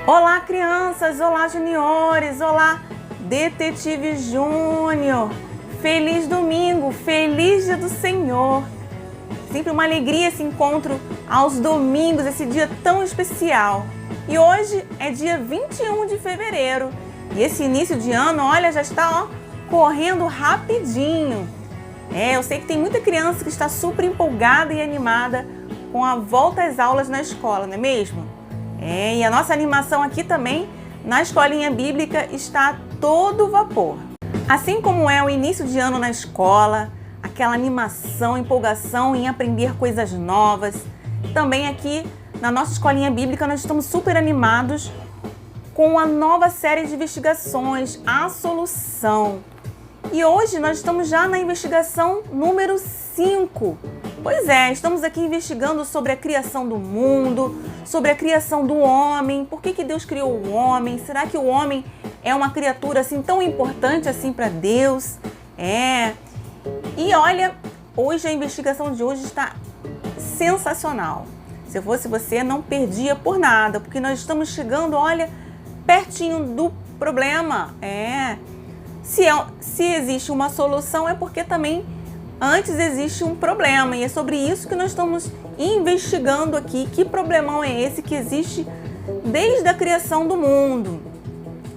Olá, crianças! Olá, juniores! Olá, Detetive Júnior! Feliz domingo! Feliz Dia do Senhor! Sempre uma alegria esse encontro aos domingos, esse dia tão especial. E hoje é dia 21 de fevereiro. E esse início de ano, olha, já está correndo rapidinho. Eu sei que tem muita criança que está super empolgada e animada com a volta às aulas na escola, não é mesmo? E a nossa animação aqui também na Escolinha Bíblica está a todo vapor. Assim como é o início de ano na escola, aquela animação, empolgação em aprender coisas novas, também aqui na nossa Escolinha Bíblica nós estamos super animados com a nova série de investigações, A Solução. E hoje nós estamos já na investigação número 5. Pois é, estamos aqui investigando sobre a criação do mundo, sobre a criação do homem. Por que Deus criou o homem? Será que o homem é uma criatura assim tão importante assim para Deus? E olha, hoje a investigação de hoje está sensacional. Se eu fosse você, não perdia por nada, porque nós estamos chegando, olha, pertinho do problema. Se existe uma solução, é porque também antes existe um problema. E é sobre isso que nós estamos investigando aqui. Que problemão é esse que existe desde a criação do mundo?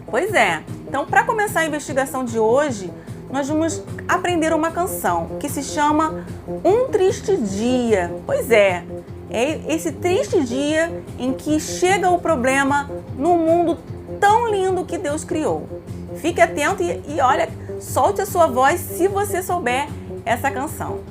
Pois é. Então, para começar a investigação de hoje, nós vamos aprender uma canção que se chama Um Triste Dia. Pois é esse triste dia em que chega o problema no mundo tão lindo que Deus criou. Fique atento e olha, solte a sua voz se você souber essa canção.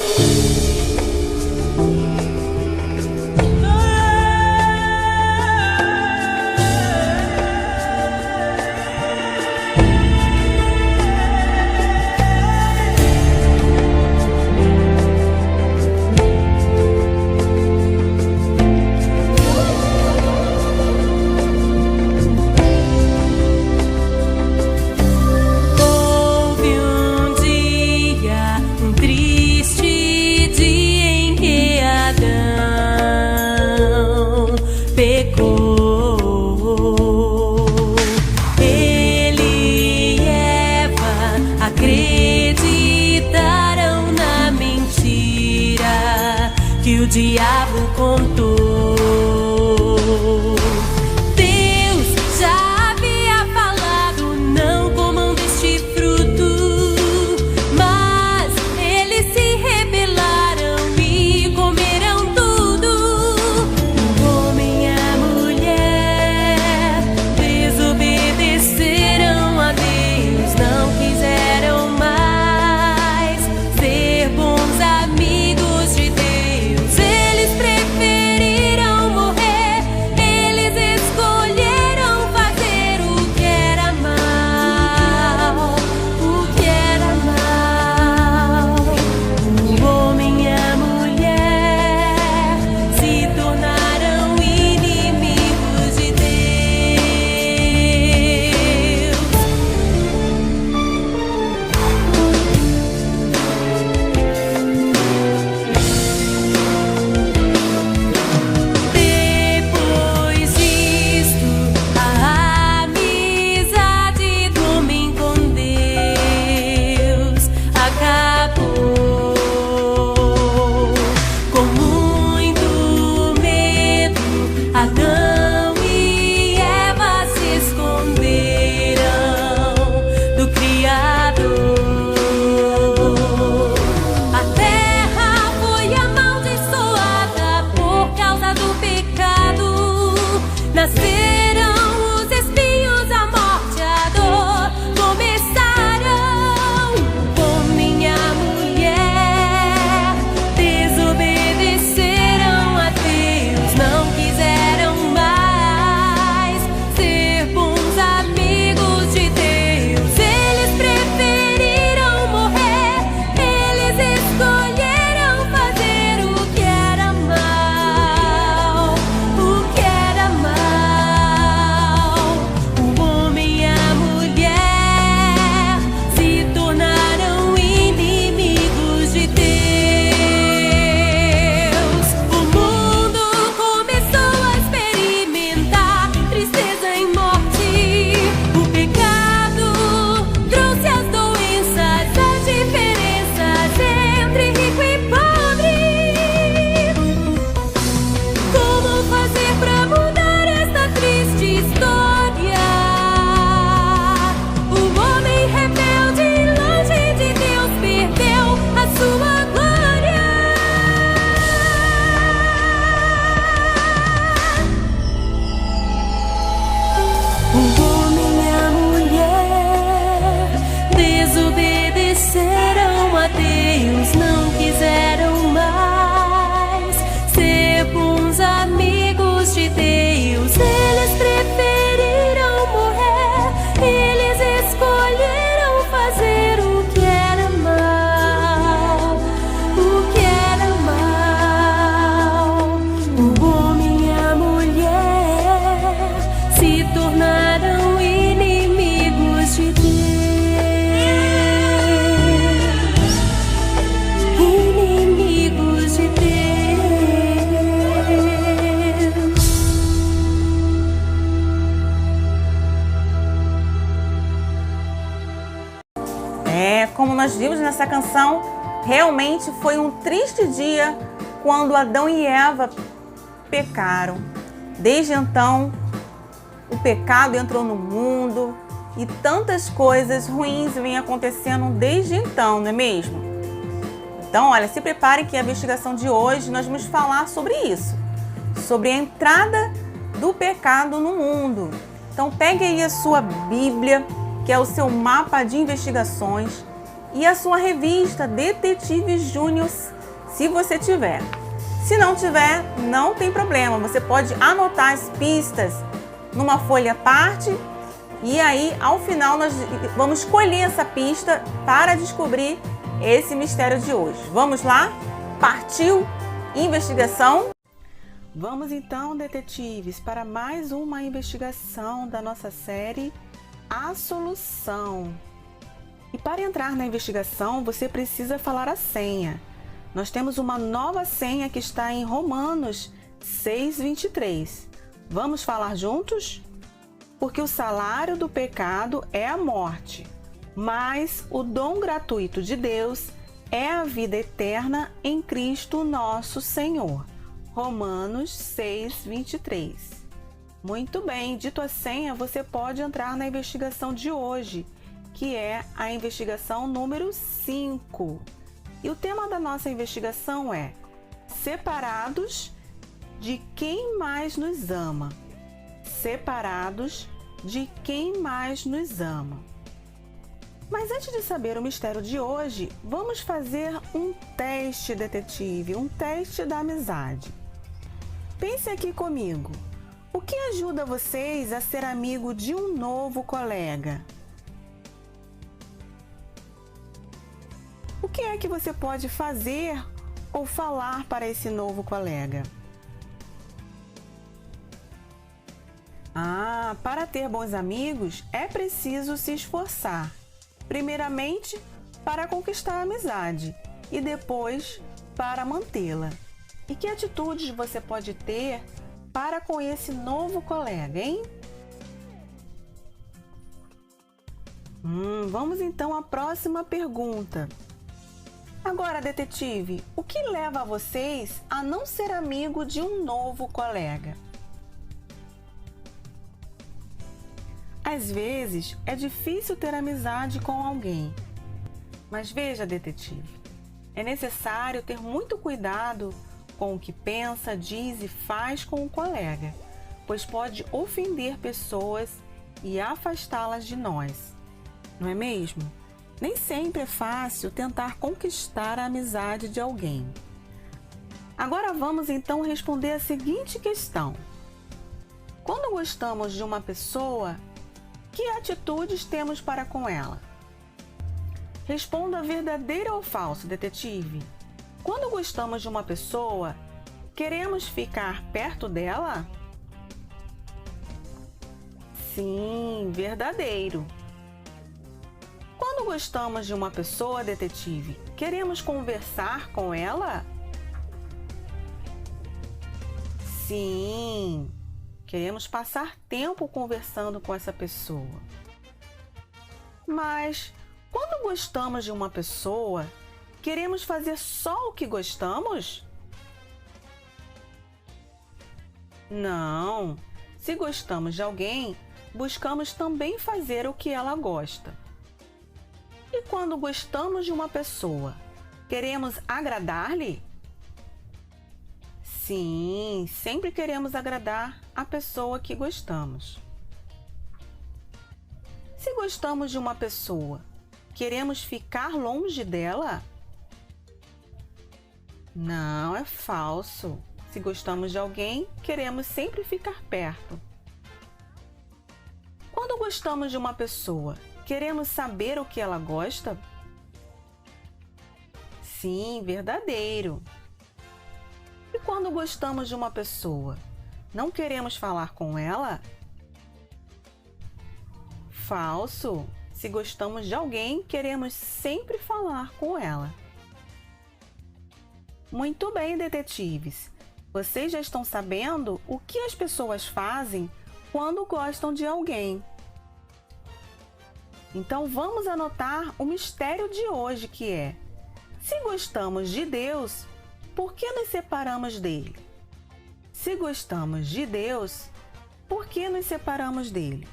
Que o diabo contou. Deus já havia falado, não comam deste fruto, mas eles se rebelaram e comeram tudo. O homem e a mulher desobedeceram a Deus, não quiseram mais ser bons amigos de Deus. Eles preferiram de Deus, eles preferiram morrer, eles escolheram fazer o que era mal, o que era mal. O homem e a mulher se tornaram inimigos de Deus. Inimigos de Deus. Como nós vimos nessa canção, realmente foi um triste dia quando Adão e Eva pecaram. Desde então, o pecado entrou no mundo e tantas coisas ruins vêm acontecendo desde então, não é mesmo? Então, olha, se prepare que a investigação de hoje nós vamos falar sobre isso, sobre a entrada do pecado no mundo. Então, pegue aí a sua Bíblia, que é o seu mapa de investigações, e a sua revista Detetive Júnior, se você tiver. Se não tiver, não tem problema. Você pode anotar as pistas numa folha à parte e aí, ao final, nós vamos escolher essa pista para descobrir esse mistério de hoje. Vamos lá? Partiu investigação? Vamos então, detetives, para mais uma investigação da nossa série A Solução. E para entrar na investigação, você precisa falar a senha. Nós temos uma nova senha que está em Romanos 6:23. Vamos falar juntos? Porque o salário do pecado é a morte, mas o dom gratuito de Deus é a vida eterna em Cristo nosso Senhor. Romanos 6:23. Muito bem, dito a senha, você pode entrar na investigação de hoje, que é a investigação número 5. E o tema da nossa investigação é Separados de quem mais nos ama. Separados de quem mais nos ama. Mas antes de saber o mistério de hoje, vamos fazer um teste, detetive, um teste da amizade. Pense aqui comigo. O que ajuda vocês a ser amigo de um novo colega? O que é que você pode fazer ou falar para esse novo colega? Para ter bons amigos é preciso se esforçar. Primeiramente, para conquistar a amizade e depois para mantê-la. E que atitudes você pode ter para com esse novo colega, hein? Vamos então à próxima pergunta. Agora, detetive, o que leva vocês a não ser amigo de um novo colega? Às vezes, é difícil ter amizade com alguém. Mas veja, detetive, é necessário ter muito cuidado com o que pensa, diz e faz com o colega, pois pode ofender pessoas e afastá-las de nós. Não é mesmo? Nem sempre é fácil tentar conquistar a amizade de alguém. Agora vamos então responder a seguinte questão. Quando gostamos de uma pessoa, que atitudes temos para com ela? Responda verdadeiro ou falso, detetive. Quando gostamos de uma pessoa, queremos ficar perto dela? Sim, verdadeiro. Quando gostamos de uma pessoa, detetive, queremos conversar com ela? Sim, queremos passar tempo conversando com essa pessoa. Mas, quando gostamos de uma pessoa, queremos fazer só o que gostamos? Não, se gostamos de alguém, buscamos também fazer o que ela gosta. E quando gostamos de uma pessoa, queremos agradar-lhe? Sim, sempre queremos agradar a pessoa que gostamos. Se gostamos de uma pessoa, queremos ficar longe dela? Não, é falso. Se gostamos de alguém, queremos sempre ficar perto. Quando gostamos de uma pessoa, queremos saber o que ela gosta? Sim, verdadeiro. E quando gostamos de uma pessoa, não queremos falar com ela? Falso. Se gostamos de alguém, queremos sempre falar com ela. Muito bem, detetives. Vocês já estão sabendo o que as pessoas fazem quando gostam de alguém. Então vamos anotar o mistério de hoje, que é: se gostamos de Deus, por que nos separamos dele? Se gostamos de Deus, por que nos separamos dele?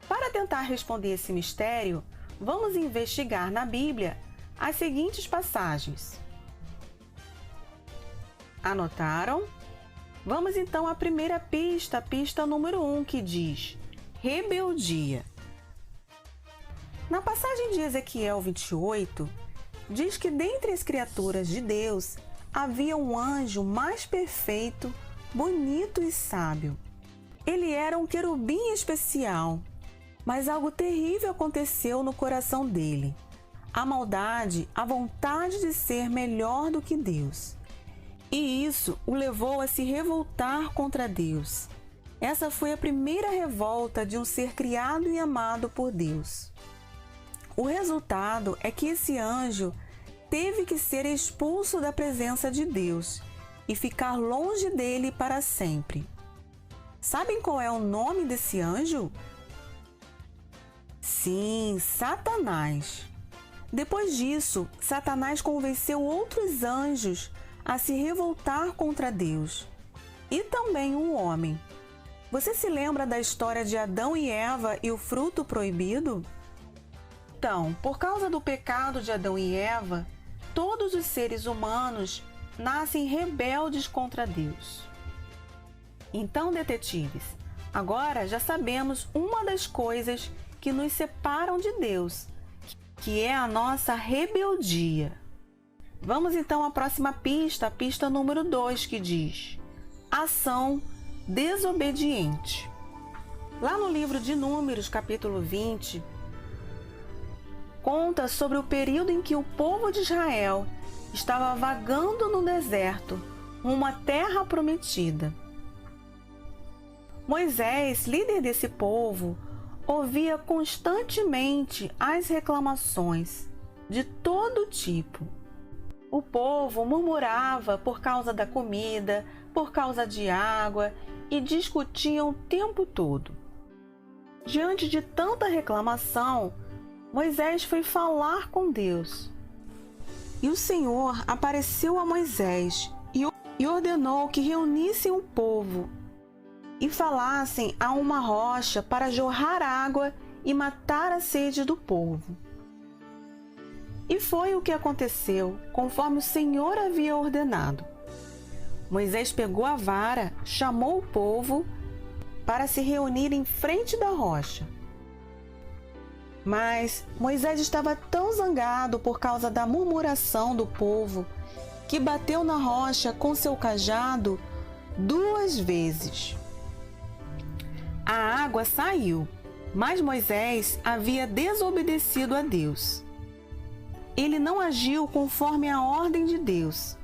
Para tentar responder esse mistério, vamos investigar na Bíblia as seguintes passagens. Anotaram? Vamos então à primeira pista, pista número 1, que diz: rebeldia. Na passagem de Ezequiel 28, diz que dentre as criaturas de Deus havia um anjo mais perfeito, bonito e sábio. Ele era um querubim especial, mas algo terrível aconteceu no coração dele. A maldade, a vontade de ser melhor do que Deus. E isso o levou a se revoltar contra Deus. Essa foi a primeira revolta de um ser criado e amado por Deus. O resultado é que esse anjo teve que ser expulso da presença de Deus e ficar longe dele para sempre. Sabem qual é o nome desse anjo? Sim, Satanás. Depois disso, Satanás convenceu outros anjos a se revoltar contra Deus e também um homem. Você se lembra da história de Adão e Eva e o fruto proibido? Então, por causa do pecado de Adão e Eva, todos os seres humanos nascem rebeldes contra Deus. Então, detetives, agora já sabemos uma das coisas que nos separam de Deus, que é a nossa rebeldia. Vamos então à próxima pista, a pista número 2, que diz: ação desobediente. Lá no livro de Números, capítulo 20, conta sobre o período em que o povo de Israel estava vagando no deserto, uma terra prometida. Moisés, líder desse povo, ouvia constantemente as reclamações de todo tipo. O povo murmurava por causa da comida, por causa de água e discutiam o tempo todo. Diante de tanta reclamação, Moisés foi falar com Deus. E o Senhor apareceu a Moisés e ordenou que reunissem o povo e falassem a uma rocha para jorrar água e matar a sede do povo. E foi o que aconteceu, conforme o Senhor havia ordenado. Moisés pegou a vara, chamou o povo para se reunir em frente da rocha. Mas Moisés estava tão zangado por causa da murmuração do povo que bateu na rocha com seu cajado 2 vezes. A água saiu, mas Moisés havia desobedecido a Deus. Ele não agiu conforme a ordem de Deus.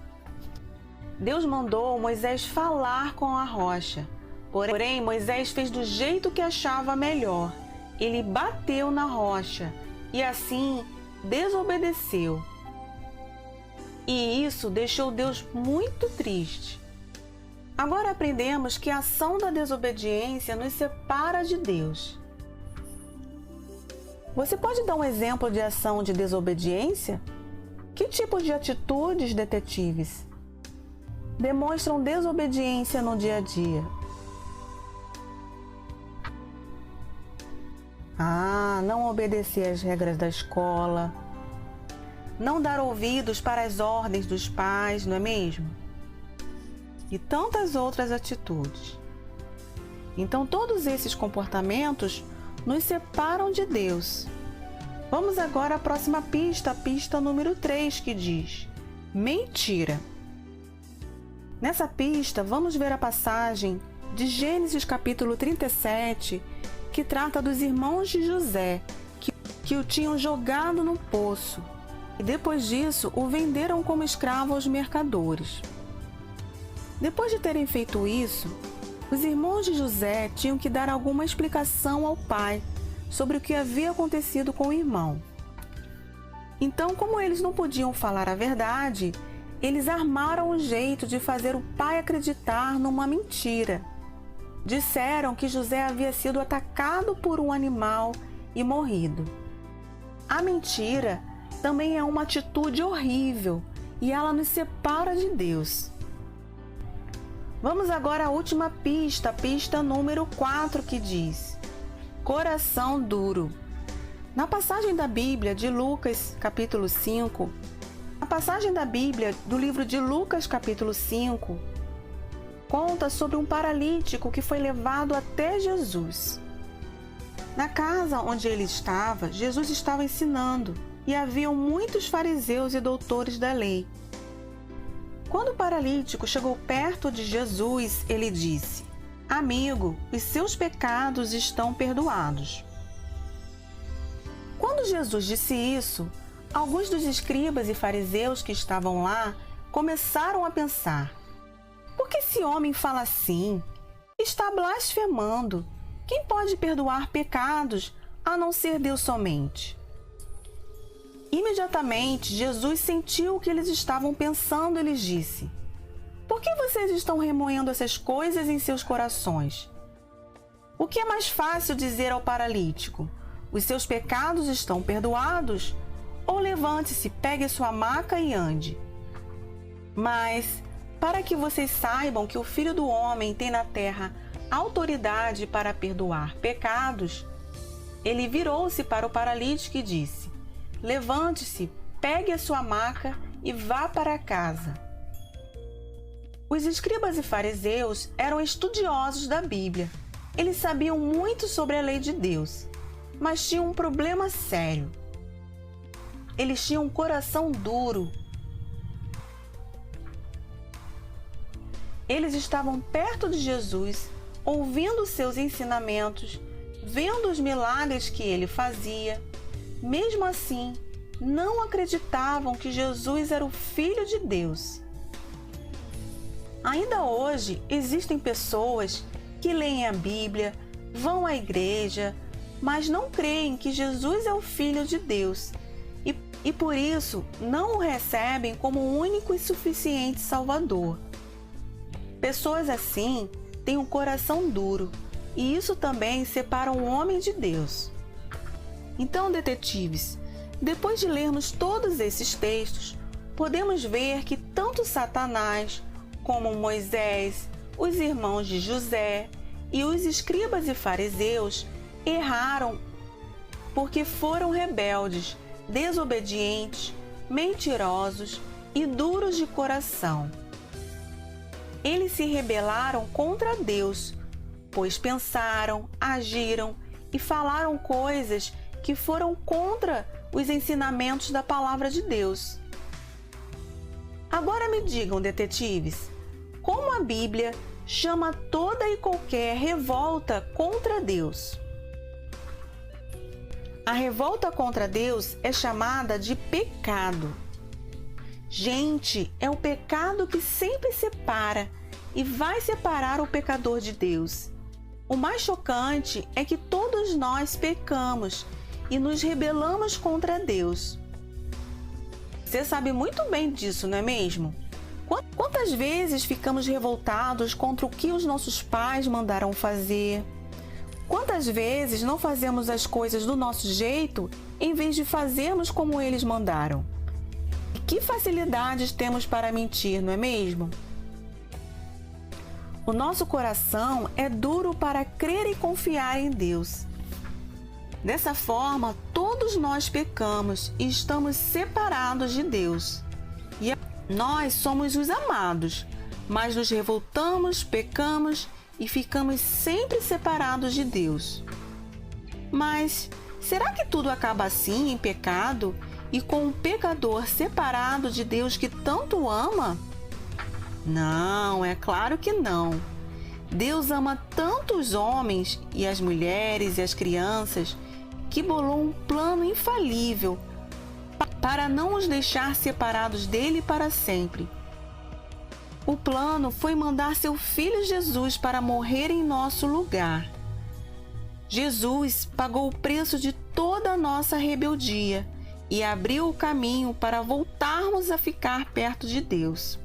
Deus mandou Moisés falar com a rocha. Porém, Moisés fez do jeito que achava melhor. Ele bateu na rocha e assim desobedeceu. E isso deixou Deus muito triste. Agora aprendemos que a ação da desobediência nos separa de Deus. Você pode dar um exemplo de ação de desobediência? Que tipo de atitudes, detetives, demonstram desobediência no dia a dia? Não obedecer às regras da escola, não dar ouvidos para as ordens dos pais, não é mesmo? E tantas outras atitudes. Então, todos esses comportamentos nos separam de Deus. Vamos agora à próxima pista, a pista número 3, que diz: mentira. Nessa pista, vamos ver a passagem de Gênesis capítulo 37, que trata dos irmãos de José, que o tinham jogado no poço, e depois disso o venderam como escravo aos mercadores. Depois de terem feito isso, os irmãos de José tinham que dar alguma explicação ao pai sobre o que havia acontecido com o irmão. Então, como eles não podiam falar a verdade, eles armaram um jeito de fazer o pai acreditar numa mentira. Disseram que José havia sido atacado por um animal e morrido. A mentira também é uma atitude horrível e ela nos separa de Deus. Vamos agora à última pista, a pista número 4, que diz: coração duro. Na passagem da Bíblia de Lucas, capítulo 5, a passagem da Bíblia do livro de Lucas, capítulo 5, conta sobre um paralítico que foi levado até Jesus. Na casa onde ele estava, Jesus estava ensinando e haviam muitos fariseus e doutores da lei. Quando o paralítico chegou perto de Jesus, ele disse: Amigo, os seus pecados estão perdoados. Quando Jesus disse isso, alguns dos escribas e fariseus que estavam lá começaram a pensar: por que esse homem fala assim? Está blasfemando. Quem pode perdoar pecados a não ser Deus somente? Imediatamente, Jesus sentiu o que eles estavam pensando e lhes disse: por que vocês estão remoendo essas coisas em seus corações? O que é mais fácil dizer ao paralítico: os seus pecados estão perdoados? Ou levante-se, pegue sua maca e ande? Mas, para que vocês saibam que o Filho do Homem tem na terra autoridade para perdoar pecados, ele virou-se para o paralítico e disse: levante-se, pegue a sua maca e vá para casa. Os escribas e fariseus eram estudiosos da Bíblia. Eles sabiam muito sobre a lei de Deus, mas tinham um problema sério. Eles tinham um coração duro. Eles estavam perto de Jesus, ouvindo seus ensinamentos, vendo os milagres que ele fazia. Mesmo assim, não acreditavam que Jesus era o Filho de Deus. Ainda hoje, existem pessoas que leem a Bíblia, vão à igreja, mas não creem que Jesus é o Filho de Deus e por isso não o recebem como o único e suficiente Salvador. Pessoas assim têm um coração duro e isso também separa um homem de Deus. Então, detetives, depois de lermos todos esses textos, podemos ver que tanto Satanás como Moisés, os irmãos de José e os escribas e fariseus erraram porque foram rebeldes, desobedientes, mentirosos e duros de coração. Eles se rebelaram contra Deus, pois pensaram, agiram e falaram coisas que foram contra os ensinamentos da palavra de Deus. Agora me digam, detetives, como a Bíblia chama toda e qualquer revolta contra Deus? A revolta contra Deus é chamada de pecado. Gente, é o pecado que sempre separa e vai separar o pecador de Deus. O mais chocante é que todos nós pecamos e nos rebelamos contra Deus. Você sabe muito bem disso, não é mesmo? Quantas vezes ficamos revoltados contra o que os nossos pais mandaram fazer? Quantas vezes não fazemos as coisas do nosso jeito em vez de fazermos como eles mandaram? E que facilidades temos para mentir, não é mesmo? O nosso coração é duro para crer e confiar em Deus. Dessa forma, todos nós pecamos e estamos separados de Deus. E nós somos os amados, mas nos revoltamos, pecamos e ficamos sempre separados de Deus. Mas será que tudo acaba assim, em pecado e com um pecador separado de Deus que tanto ama? Não, é claro que não. Deus ama tanto os homens e as mulheres e as crianças que bolou um plano infalível para não os deixar separados dele para sempre. O plano foi mandar seu Filho Jesus para morrer em nosso lugar. Jesus pagou o preço de toda a nossa rebeldia e abriu o caminho para voltarmos a ficar perto de Deus.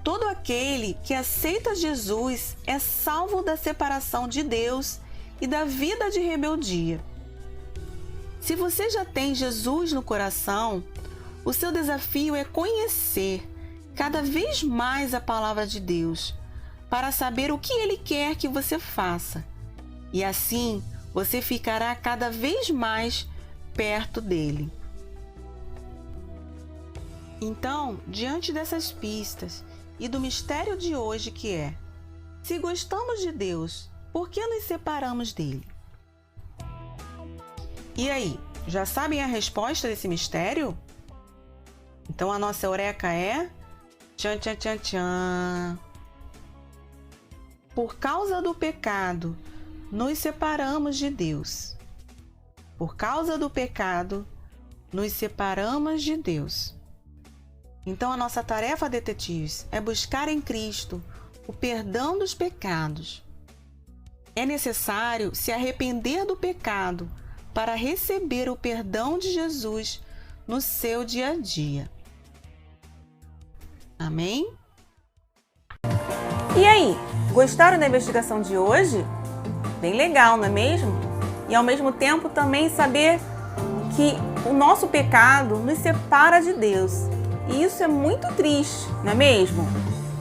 Todo aquele que aceita Jesus é salvo da separação de Deus e da vida de rebeldia. Se você já tem Jesus no coração, o seu desafio é conhecer cada vez mais a palavra de Deus, para saber o que Ele quer que você faça. E assim, você ficará cada vez mais perto dele. Então, diante dessas pistas e do mistério de hoje que é: se gostamos de Deus, por que nos separamos dele? E aí, já sabem a resposta desse mistério? Então a nossa eureka é... Tchan, tchan, tchan, tchan. Por causa do pecado, nos separamos de Deus. Por causa do pecado, nos separamos de Deus. Então a nossa tarefa, detetives, é buscar em Cristo o perdão dos pecados. É necessário se arrepender do pecado para receber o perdão de Jesus no seu dia a dia. Amém? E aí, gostaram da investigação de hoje? Bem legal, não é mesmo? E ao mesmo tempo também saber que o nosso pecado nos separa de Deus. E isso é muito triste, não é mesmo?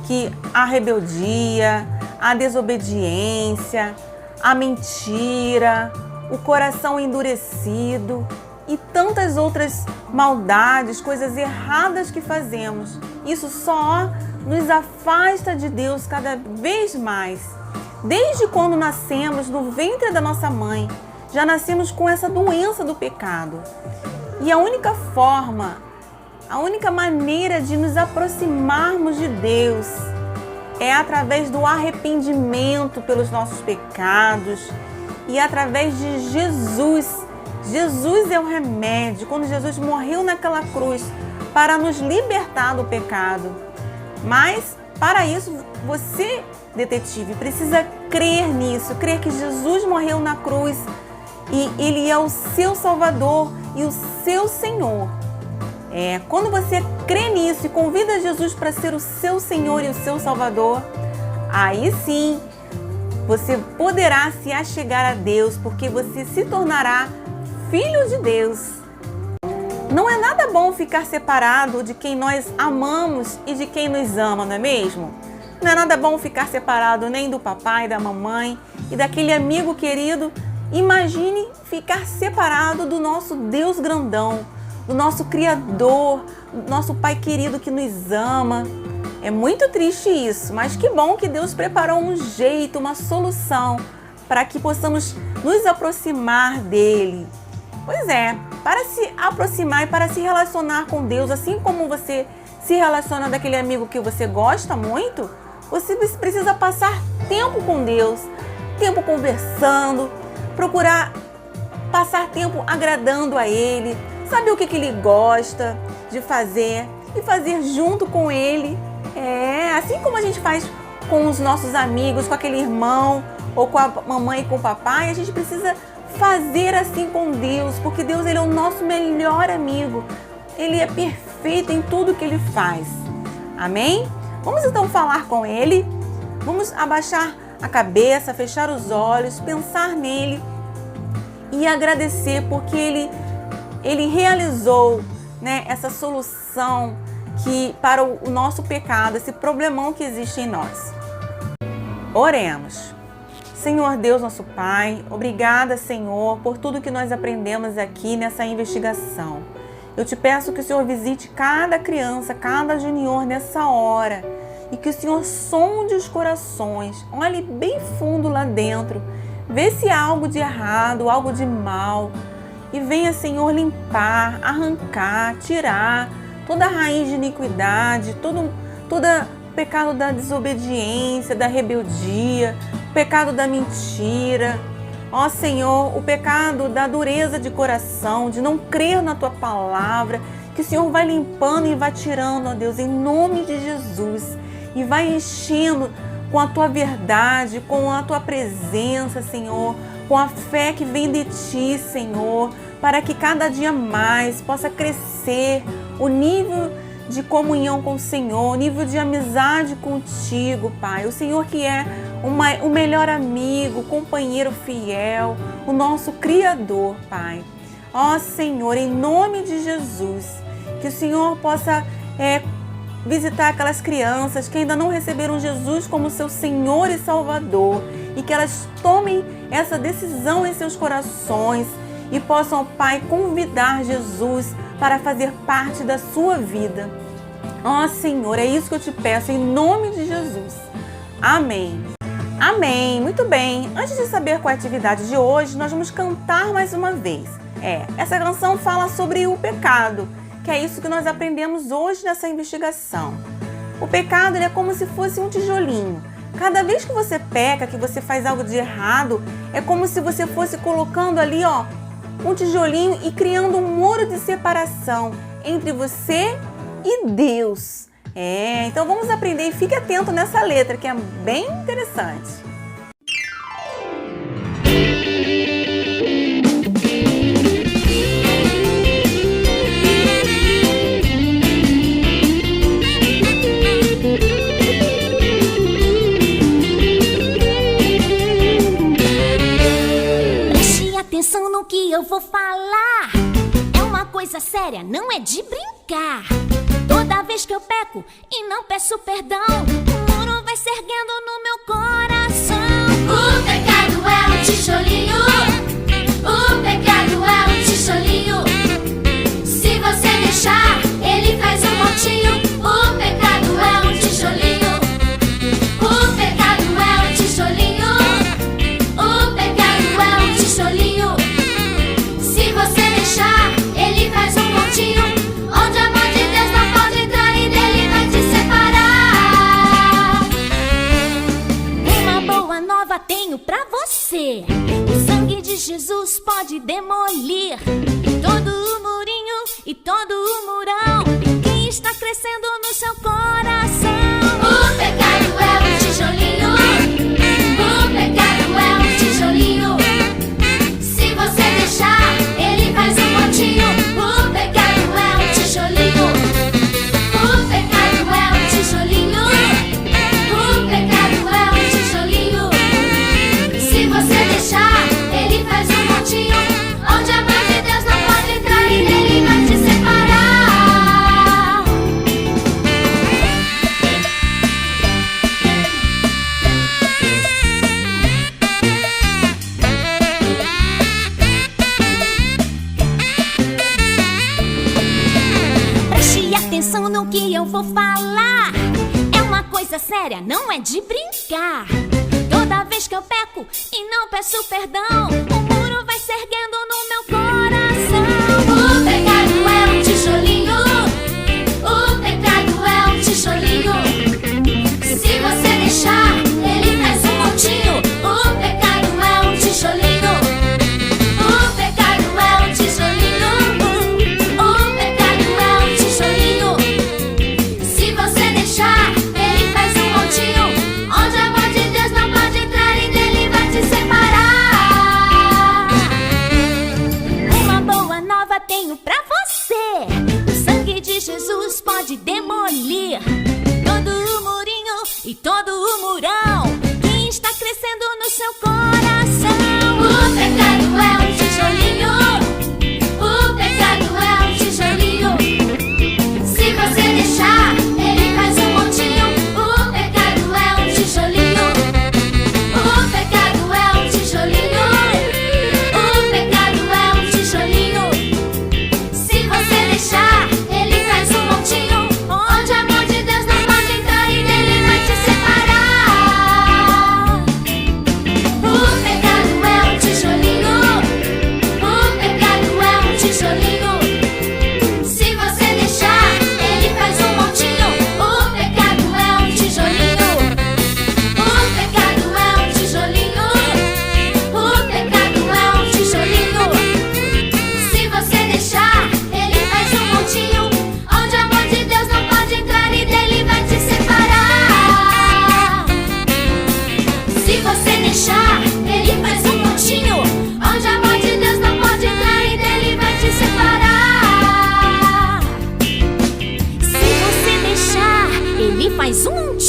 Que a rebeldia, a desobediência, a mentira, o coração endurecido e tantas outras maldades, coisas erradas que fazemos, isso só nos afasta de Deus cada vez mais. Desde quando nascemos no ventre da nossa mãe, já nascemos com essa doença do pecado. E a única forma, a única maneira de nos aproximarmos de Deus é através do arrependimento pelos nossos pecados e através de Jesus. Jesus é o remédio. Quando Jesus morreu naquela cruz para nos libertar do pecado. Mas, para isso, você, detetive, precisa crer nisso, crer que Jesus morreu na cruz e Ele é o seu Salvador e o seu Senhor. Quando você crê nisso e convida Jesus para ser o seu Senhor e o seu Salvador, aí sim você poderá se achegar a Deus, porque você se tornará filho de Deus. Não é nada bom ficar separado de quem nós amamos e de quem nos ama, não é mesmo? Não é nada bom ficar separado nem do papai, da mamãe e daquele amigo querido. Imagine ficar separado do nosso Deus grandão, do nosso Criador, do nosso Pai querido que nos ama. É muito triste isso, mas que bom que Deus preparou um jeito, uma solução para que possamos nos aproximar dele. Pois é, para se aproximar e para se relacionar com Deus, assim como você se relaciona daquele amigo que você gosta muito, você precisa passar tempo com Deus, tempo conversando, procurar passar tempo agradando a Ele, saber o que Ele gosta de fazer e fazer junto com Ele. Assim como a gente faz com os nossos amigos, com aquele irmão ou com a mamãe e com o papai, a gente precisa fazer assim com Deus, porque Deus ele é o nosso melhor amigo. Ele é perfeito em tudo que Ele faz. Amém? Vamos então falar com Ele. Vamos abaixar a cabeça, fechar os olhos, pensar nele e agradecer porque Ele realizou, essa solução para o nosso pecado, esse problemão que existe em nós. Oremos. Senhor Deus, nosso Pai, obrigada, Senhor, por tudo que nós aprendemos aqui nessa investigação. Eu te peço que o Senhor visite cada criança, cada junior nessa hora e que o Senhor sonde os corações, olhe bem fundo lá dentro, vê se há algo de errado, algo de mal e venha, Senhor, limpar, arrancar, tirar toda a raiz de iniquidade, toda pecado da desobediência, da rebeldia, o pecado da mentira. Ó Senhor, o pecado da dureza de coração, de não crer na Tua palavra, que o Senhor vai limpando e vai tirando, ó Deus, em nome de Jesus, e vai enchendo com a Tua verdade, com a Tua presença, Senhor, com a fé que vem de Ti, Senhor, para que cada dia mais possa crescer o nível de comunhão com o Senhor, o nível de amizade contigo, Pai. O Senhor que é o melhor amigo, companheiro fiel, o nosso Criador, Pai. Ó Senhor, em nome de Jesus, que o Senhor possa visitar aquelas crianças que ainda não receberam Jesus como seu Senhor e Salvador e que elas tomem essa decisão em seus corações e possam, Pai, convidar Jesus para fazer parte da sua vida. Ó Senhor, é isso que eu te peço em nome de Jesus. Amém. Amém. Muito bem. Antes de saber qual é a atividade de hoje, nós vamos cantar mais uma vez. Essa canção fala sobre o pecado, que é isso que nós aprendemos hoje nessa investigação. O pecado ele é como se fosse um tijolinho. Cada vez que você peca, que você faz algo de errado, é como se você fosse colocando ali, um tijolinho e criando um muro de separação entre você e Deus. Então vamos aprender e fique atento nessa letra, que é bem interessante. Atenção no que eu vou falar. É uma coisa séria, não é de brincar. Toda vez que eu peco e não peço perdão, o muro vai se erguendo no meu coração. O pecado é um tijolinho. O pecado é um tijolinho. Se você deixar, ele faz um montinho. O pecado é um tijolinho. O pecado é um tijolinho. O pecado é um tijolinho. Se você deixar, ele faz um montinho, onde a mão de Deus não pode entrar e dele vai te separar. Uma boa nova tenho pra você. O sangue de Jesus pode demolir todo o murinho e todo o murão que está crescendo no seu coração. O pecado é um tijolinho. O pecado é um tijolinho. Se você deixar, ele faz um montinho. O pecado é um tijolinho. O pecado é um tijolinho. O pecado é um tijolinho. Se você deixar, ele faz um montinho, onde a mão de Deus não pode entrar e dele vai te separar. Preste atenção no que eu vou falar. É uma coisa séria, não é de brincar. Toda vez que eu peco e não peço perdão, o muro vai se erguendo no meu coração. O pecado é um tijolinho. O pecado é um tijolinho. Se você deixar, ele faz um montinho. O pecado é um tijolinho. O pecado é um tijolinho. O pecado é um tijolinho. Se você deixar, ele faz um montinho, onde a mão de Deus não pode entrar e dele vai te separar. Uma boa nova tenho pra você. O sangue de Jesus pode demolir todo o murinho e todo o murão que está crescendo no seu coração. O pecado é um tijolinho. O pecado é um tijolinho. Se você deixar, ele faz um montinho. O pecado é um tijolinho. O pecado é um tijolinho. O pecado é um tijolinho. Se você deixar, ele faz um montinho, onde a mão de Deus não pode entrar e dele vai te separar.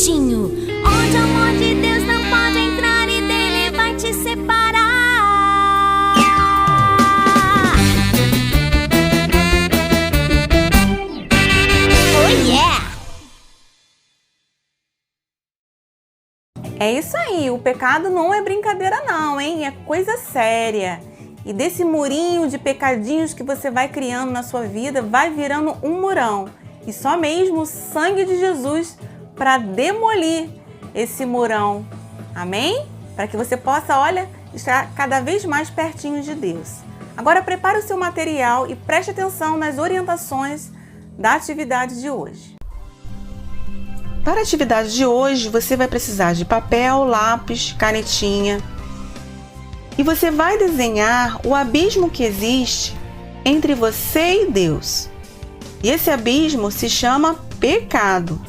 cantinho, onde o amor de Deus não pode entrar e dele vai te separar. Oh yeah! É isso aí, o pecado não é brincadeira não, hein? É coisa séria. E desse murinho de pecadinhos que você vai criando na sua vida, vai virando um murão. E só mesmo o sangue de Jesus para demolir esse murão. Amém? Para que você possa, olha, estar cada vez mais pertinho de Deus. Agora prepare o seu material e preste atenção nas orientações da atividade de hoje. Para a atividade de hoje, você vai precisar de papel, lápis, canetinha. E você vai desenhar o abismo que existe entre você e Deus. E esse abismo se chama pecado.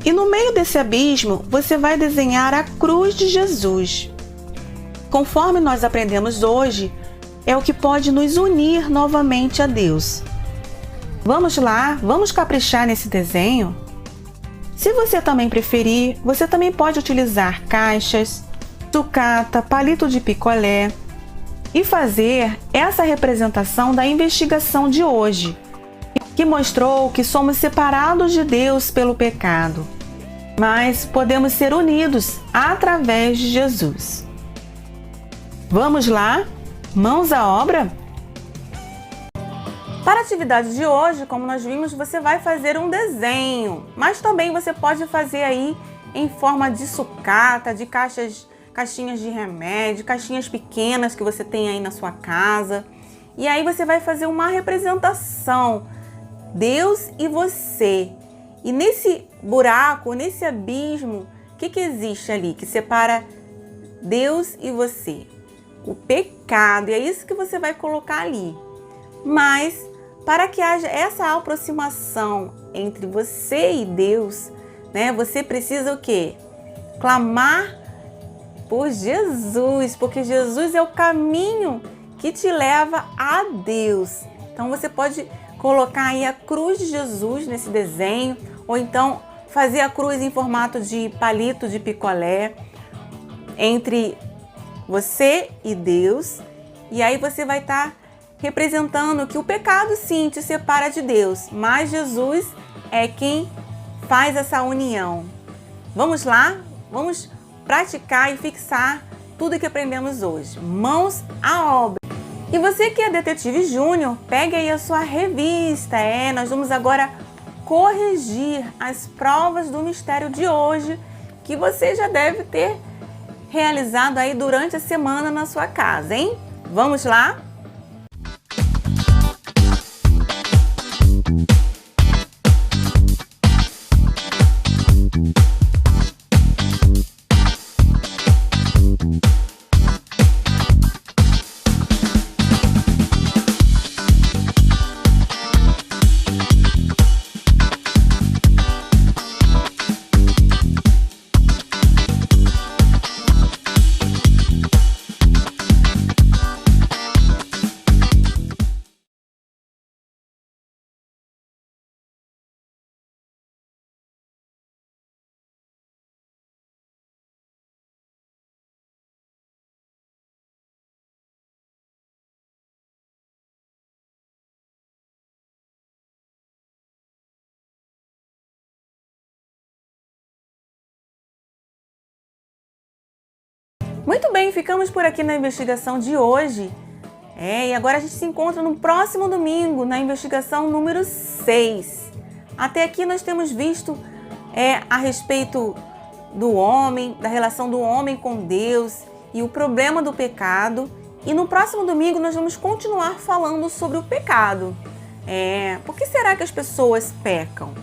E no meio desse abismo, você vai desenhar a cruz de Jesus. Conforme nós aprendemos hoje, é o que pode nos unir novamente a Deus. Vamos lá, vamos caprichar nesse desenho? Se você também preferir, você também pode utilizar caixas, sucata, palito de picolé e fazer essa representação da investigação de hoje, que mostrou que somos separados de Deus pelo pecado, mas podemos ser unidos através de Jesus. Vamos lá? Mãos à obra? Para a atividade de hoje, como nós vimos, você vai fazer um desenho, mas também você pode fazer aí em forma de sucata, de caixinhas de remédio, caixinhas pequenas que você tem aí na sua casa. E aí você vai fazer uma representação, Deus e você. E nesse buraco, nesse abismo, o que existe ali que separa Deus e você? O pecado, e é isso que você vai colocar ali. Mas para que haja essa aproximação entre você e Deus, né, você precisa o quê? Clamar por Jesus, porque Jesus é o caminho que te leva a Deus. Então você pode colocar aí a cruz de Jesus nesse desenho, ou então fazer a cruz em formato de palito de picolé entre você e Deus. E aí você vai estar representando que o pecado sim te separa de Deus, mas Jesus é quem faz essa união. Vamos lá? Vamos praticar e fixar tudo que aprendemos hoje. Mãos à obra. E você que é detetive júnior, pegue aí a sua revista. Nós vamos agora corrigir as provas do mistério de hoje, que você já deve ter realizado aí durante a semana na sua casa, hein? Vamos lá? Muito bem, ficamos por aqui na investigação de hoje. E agora a gente se encontra no próximo domingo, na investigação número 6. Até aqui nós temos visto a respeito do homem, da relação do homem com Deus e o problema do pecado. E no próximo domingo nós vamos continuar falando sobre o pecado. Por que será que as pessoas pecam?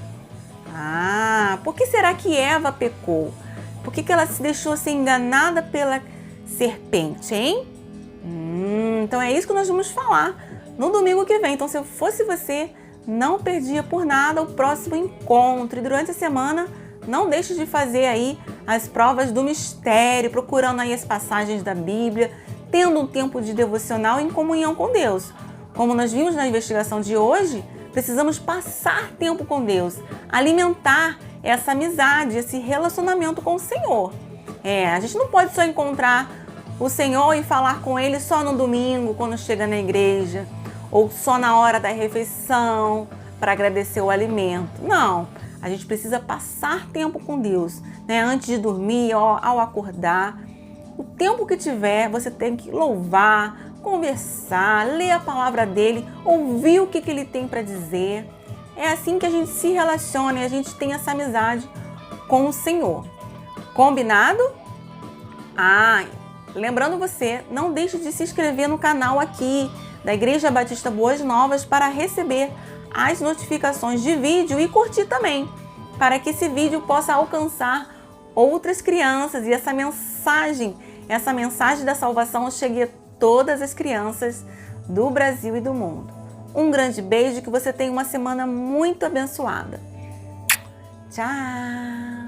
Por que será que Eva pecou? Por que ela se deixou ser enganada pela serpente, hein? Então é isso que nós vamos falar no domingo que vem. Então, se eu fosse você, não perdia por nada o próximo encontro. E durante a semana, não deixe de fazer aí as provas do mistério, procurando aí as passagens da Bíblia, tendo um tempo de devocional em comunhão com Deus. Como nós vimos na investigação de hoje, precisamos passar tempo com Deus, alimentar essa amizade, esse relacionamento com o Senhor. A gente não pode só encontrar o Senhor e falar com Ele só no domingo, quando chega na igreja, ou só na hora da refeição, para agradecer o alimento. Não, a gente precisa passar tempo com Deus, né? Antes de dormir, ao acordar. O tempo que tiver, você tem que louvar, conversar, ler a palavra dele, ouvir o que ele tem para dizer. É assim que a gente se relaciona e a gente tem essa amizade com o Senhor. Combinado? Lembrando você, não deixe de se inscrever no canal aqui da Igreja Batista Boas Novas para receber as notificações de vídeo e curtir também, para que esse vídeo possa alcançar outras crianças e essa mensagem da salvação chegue a todas as crianças do Brasil e do mundo. Um grande beijo e que você tenha uma semana muito abençoada. Tchau!